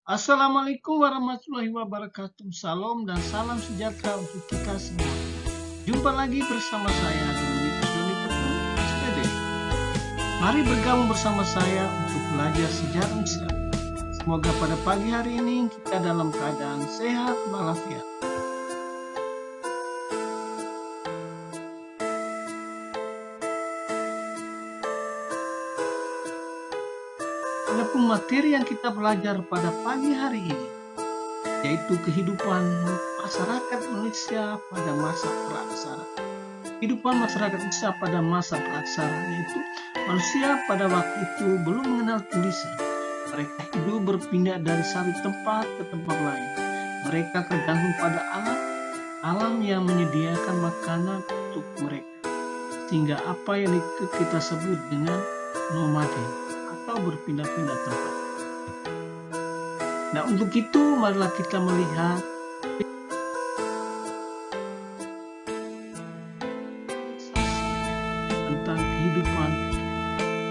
Assalamualaikum warahmatullahi wabarakatuh. Salam dan salam sejahtera untuk kita semua. Jumpa lagi bersama saya Dominikus Doni Petung, SPD. Mari bergabung bersama saya untuk belajar sejarah Indonesia. Semoga pada pagi hari ini kita dalam keadaan sehat walafiat. Adapun materi yang kita belajar pada pagi hari ini, yaitu kehidupan masyarakat Indonesia pada masa praaksara. Kehidupan masyarakat Indonesia pada masa praaksara, yaitu manusia pada waktu itu belum mengenal tulisan. Mereka hidup berpindah dari satu tempat ke tempat lain. Mereka tergantung pada alam yang menyediakan makanan untuk mereka. Sehingga apa yang kita sebut dengan nomaden atau berpindah-pindah tempat. Nah, untuk itu marilah kita melihat tentang kehidupan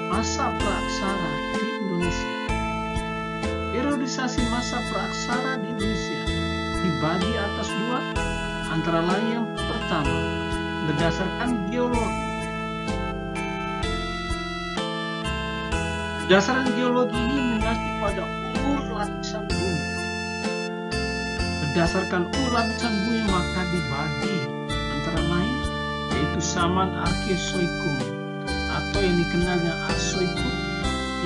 masa praaksara di Indonesia. Periodisasi masa praaksara di Indonesia dibagi atas dua, antara lain yang pertama berdasarkan geologi. Berdasarkan geologi ini mengacu pada umur lapisan bumi. Berdasarkan umur lapisan bumi maka dibagi antara lain yaitu zaman Archeozoikum atau yang dikenal dengan Archeozoikum,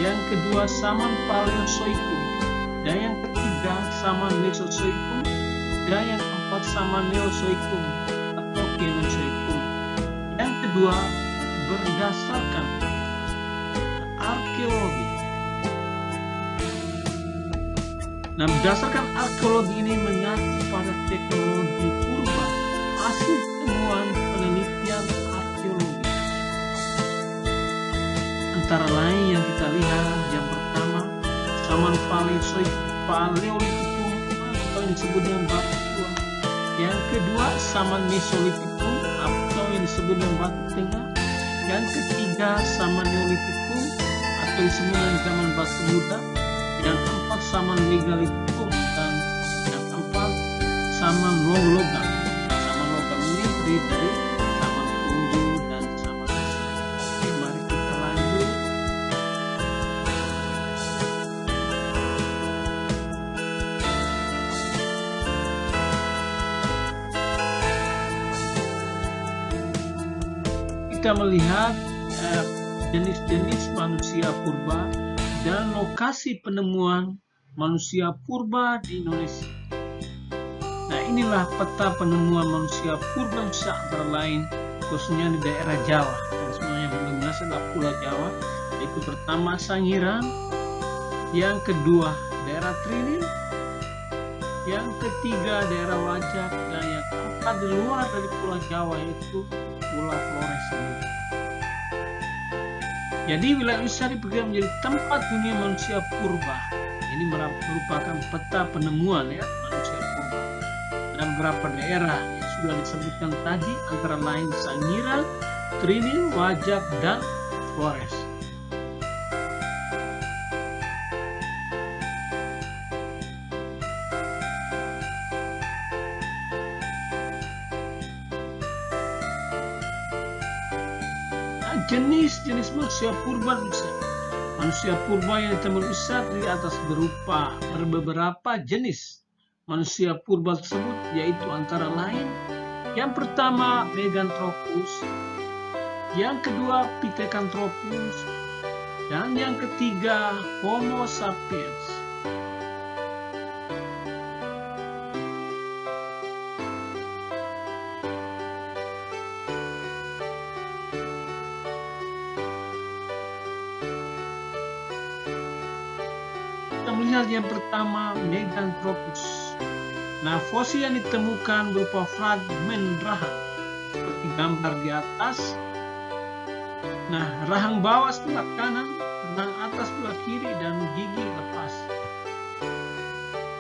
yang kedua zaman Paleozoikum, dan yang ketiga zaman Mesozoikum, dan yang keempat zaman Neozoikum atau Kenozoikum. Yang kedua berdasarkan arkeologi. Nah, berdasarkan arkeologi ini mengacu pada teknologi purba, hasil temuan penelitian arkeologi. Antara lain yang kita lihat, yang pertama zaman Paleolitikum atau yang disebut dengan batu tua. Yang kedua zaman Mesolitikum atau yang disebut dengan batu tengah. Yang ketiga zaman Neolitikum atau disebut dengan zaman batu muda. Yang keempat zaman Megalitikum, dan yang keempat zaman logam. Zaman logam ini terdiri dari zaman Kunju dan zaman Mesir. Oke, mari kita lanjut. Kita melihat jenis-jenis manusia purba dan lokasi penemuan manusia purba di Indonesia. Nah, inilah peta penemuan manusia purba antara lain khususnya di daerah Jawa. Semuanya mendominasi adalah Pulau Jawa, yaitu pertama Sangiran, yang kedua daerah Trinil, yang ketiga daerah Wajak, dan yang keempat di luar dari Pulau Jawa yaitu Pulau Flores sendiri. Jadi wilayah Indonesia diperkirakan menjadi tempat dunia manusia purba. Ini merupakan peta penemuan manusia purba. Dan beberapa daerah yang sudah disebutkan tadi antara lain Sangiran, Trinil, Wajak, dan Flores. Jenis-jenis manusia purba Indonesia. Manusia purba yang ditemukan di atas beberapa jenis manusia purba tersebut, yaitu antara lain yang pertama Meganthropus, yang kedua Pithecanthropus, dan yang ketiga Homo sapiens. Melihat yang pertama Meganthropus. Nah, fosil yang ditemukan berupa fragmen rahang seperti gambar di atas. Nah, rahang bawah sebelah kanan, rahang atas sebelah kiri, dan gigi lepas.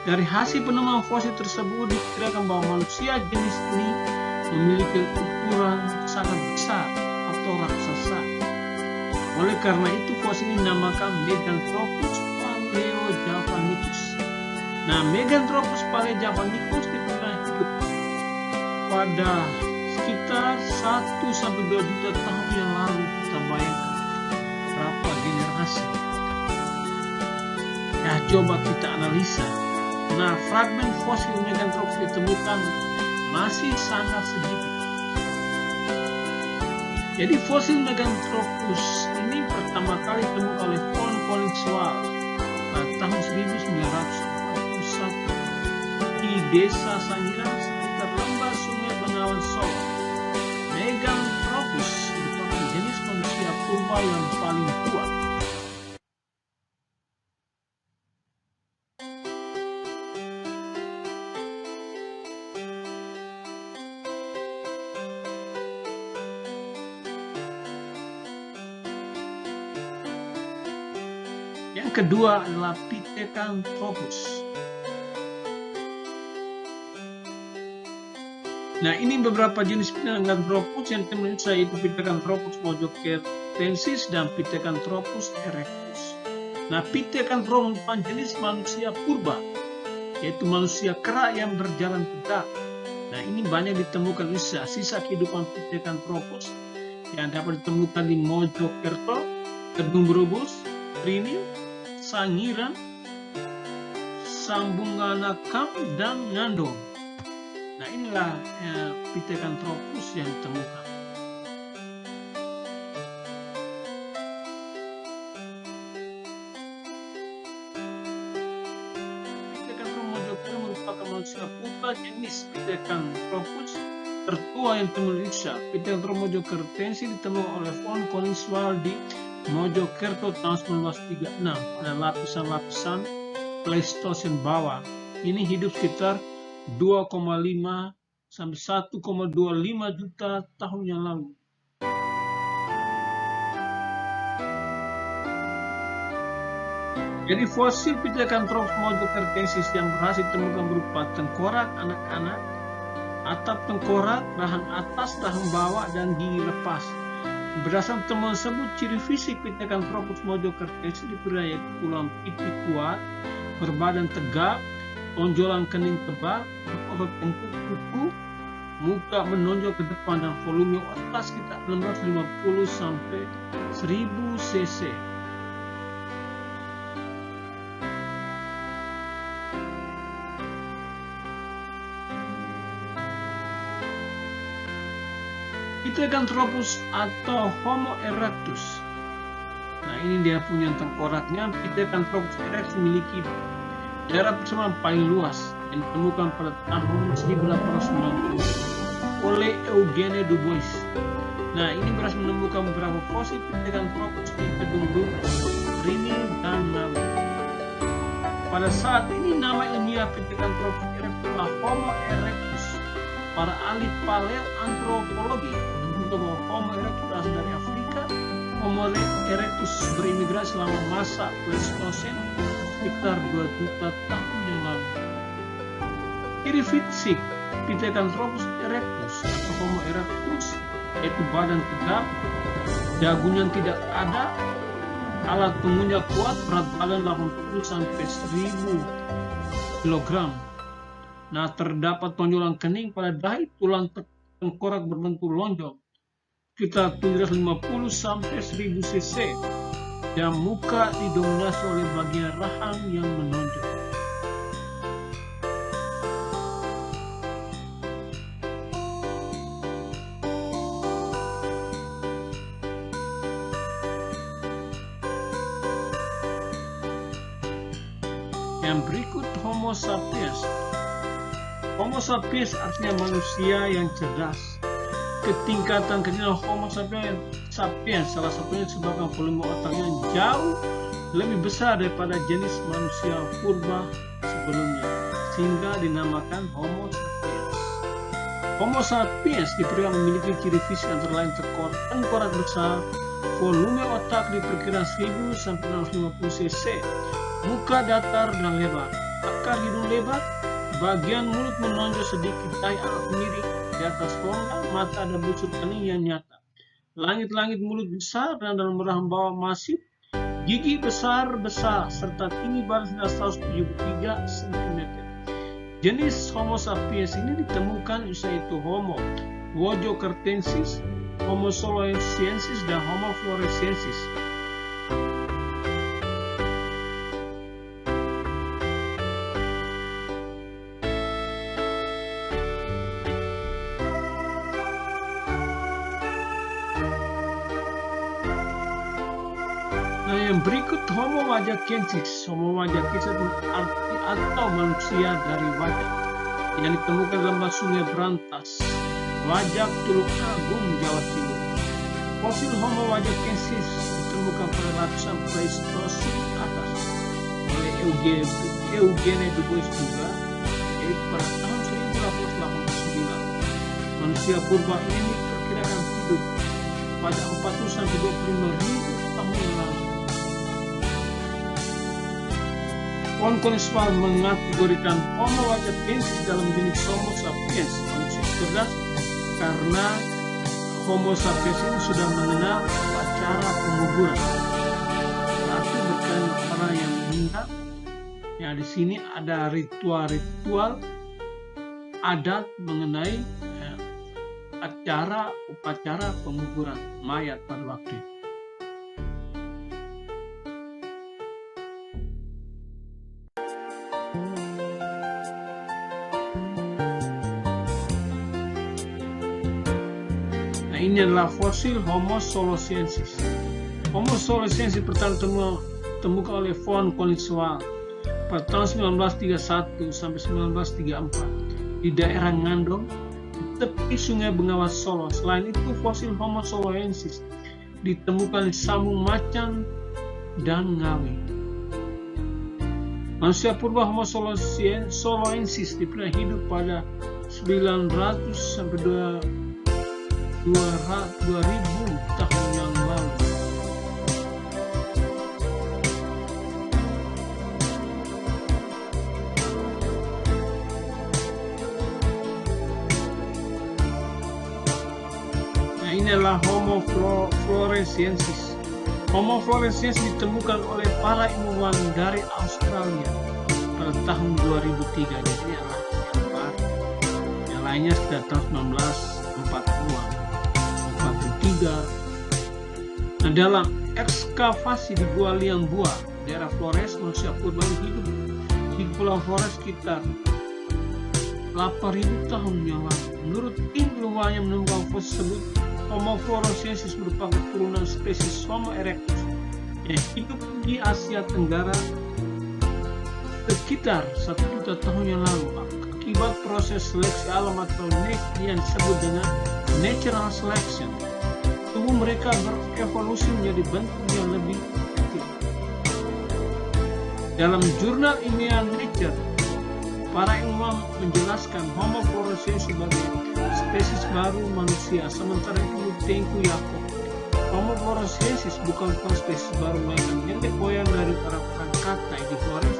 Dari hasil penemuan fosil tersebut diperkirakan bahwa manusia jenis ini memiliki ukuran sangat besar atau raksasa. Oleh karena itu fosil ini dinamakan Meganthropus paleojavanicus Nah, Meganthropus paleojapanicus diperkirakan hidup pada sekitar 1-2 juta tahun yang lalu. Kita bayangkan berapa generasi. Ya, coba kita analisa. Nah, fragmen fosil Meganthropus ditemukan masih sangat sedikit. Jadi fosil Meganthropus ini pertama kali ditemukan oleh von Koningswald pada tahun 1941 di desa Sangiran sekitar lembah Sungai Bengawan Solo. Meganthropus merupakan jenis manusia purba yang paling tua. Yang kedua adalah Pithecanthropus. Nah, ini beberapa jenis Pithecanthropus yang teman saya, yaitu Pithecanthropus mojocertensis dan Pithecanthropus erectus. Nah, Pithecanthropus merupakan jenis manusia purba, yaitu manusia kera yang berjalan tegak. Nah, ini banyak ditemukan di sisa kehidupan Pithecanthropus yang dapat ditemukan di Mojokerto, Kedung Brebes, Trinil, Sangiran, Sambunganakam, dan Ngandong. Nah, inilah Pithecanthropus yang ditemukan. Pithecanthropus mojokerto merupakan manusia purba jenis Pithecanthropus tertua yang ditemukan di Indonesia. Pithecanthropus mojocertensis ditemukan oleh von Koningswald di Mojokerto tahun 1936 pada lapisan-lapisan Pleistosen bawah. Ini hidup sekitar 2,5 sampai 1,25 juta tahun yang lalu. Jadi fosil Pithecanthropus mojocertensis yang berhasil ditemukan berupa tengkorak anak-anak, atap tengkorak, rahang atas, rahang bawah, dan gigi lepas. Berdasarkan temuan tersebut, ciri fisik Pithecanthropus mojocertensis diperkirakan yaitu tulang pipi kuat, berbadan tegak, tonjolan kening tebal, berbentuk kuku, muka menonjol ke depan, dan volume otak sekitar 650 sampai 1000 cc. Pithecanthropus atau Homo erectus. Nah, ini dia punya tengkoraknya. Pithecanthropus erectus memiliki daerah persamaan paling luas yang ditemukan pada tahun 1890 oleh Eugene Dubois. Nah, ini berhasil menemukan beberapa fosil Pithecanthropus di Kedung Brebes, Trinil, dan Ngawi. Pada saat ini nama ilmiah Pithecanthropus erectus adalah Homo erectus. Para ahli paleoantropologi menduga bahwa Homo erectus berasal dari Afrika. Homo erectus berimigrasi selama masa Pleistosen sekitar 2 juta tahun yang lalu. Ciri fisik Pithecanthropus erectus atau Homo erectus yaitu badan tegak, dagunya tidak ada, alat tubuhnya kuat, berat badan 80 sampai 1000 kg. Nah, terdapat tonjolan kening pada dahi, tulang tengkorak berbentuk lonjong sekitar 750 sampai 1000 cc, dan muka didominasi oleh bagian rahang yang menonjol. Yang berikut Homo sapiens. Homo sapiens artinya manusia yang cerdas. Ketingkatan kecerdasan Homo sapiens salah satunya disebabkan volume otaknya jauh lebih besar daripada jenis manusia purba sebelumnya, sehingga dinamakan Homo sapiens. Homo sapiens diperkirakan memiliki ciri fisik antara lain tengkorak besar, volume otak diperkirakan 1000 sampai 650 cc, muka datar dan lebar, akar hidung lebar, bagian mulut menonjol sedikit, dahi agak miring di atas rongga, mata ada busur kening yang nyata, langit-langit mulut besar dan dalam rahang bawah masif, Gigi besar-besar serta tinggi badan 173 cm. Jenis Homo sapiens ini ditemukan yaitu Homo wojokertensis, Homo soloensiensis, dan Homo floresiensis. Nah, yang berikut Homo wajakensis. Homo wajakensis arti atau manusia dari Wajak, yang ditemukan dalam Sungai Berantas, Wajak, Tuluk Agung, Jawa Timur. Fosil Homo wajakensis ditemukan pada lapisan Pleistosen atas oleh Eugene Dubois juga, yaitu pada tahun 1889. Manusia purba ini diperkirakan hidup pada 40-25 ribu tahun yang lalu. Von Koenigswald mengategorikan Homo wajakensis dalam jenis Homo sapiens, manusia cerdas, karena Homo sapiens ini sudah mengenal upacara penguburan, berarti berkaitan orang yang meninggal. Ya, di sini ada ritual-ritual adat mengenai upacara penguburan mayat pada waktu itu. Nah, ini adalah fosil Homo soloensiensis. Homo soloensiensis pertama ditemukan oleh Von Koenigswald pada tahun 1931 sampai 1934 di daerah Ngandong, tepi Sungai Bengawan Solo. Selain itu, fosil Homo soloensis ditemukan di Sambung Macan dan Ngawi. Manusia purba Homo soloensis diperkirakan hidup pada 900 sampai 2000 tahun yang lalu. Ini adalah Homo floresiensis. Homo floresiensis ditemukan oleh para ilmuwan dari Australia pada tahun 2003. Jadi adalah yang baru. Yang lainnya sekitar tahun 1943. Nah, dalam ekskavasi di Gua Liang Bua, daerah Flores, manusia purba hidup di Pulau Flores sekitar 8.000 tahun yang lalu. Menurut tim ilmuwan yang menemukan fosil tersebut, Homo floresiensis merupakan turunan spesies Homo erectus yang hidup di Asia Tenggara sekitar 1 juta tahun yang lalu akibat proses seleksi alam atau yang disebut dengan natural selection. Tubuh mereka berevolusi menjadi bentuk yang lebih kecil. Dalam jurnal ilmiah Nature, para ilmuwan menjelaskan Homo floresiensis sebagai spesies baru manusia, sementara itu Tengku Yakob, Homo floresiensis bukan spesies baru, melainkan nenek moyang dari para Krakatau di Flores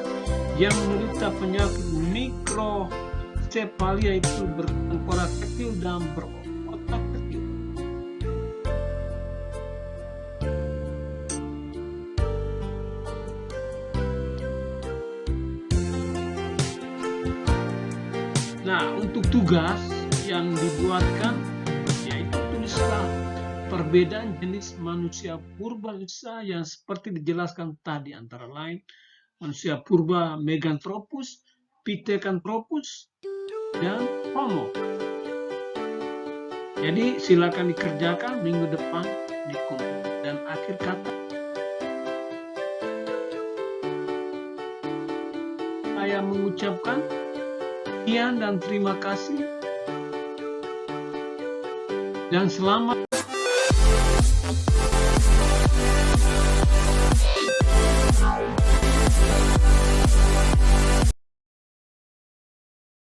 yang menderita penyakit mikrosefalia, itu bertengkorak kecil dan berotak kecil. Nah, untuk tugas yang dibuatkan yaitu tulislah perbedaan jenis manusia purba yang seperti dijelaskan tadi, antara lain manusia purba Meganthropus, Pithecanthropus, dan Homo. Jadi silakan dikerjakan minggu depan di komputer. Dan akhir kata, saya mengucapkan sekian dan terima kasih, dan selamat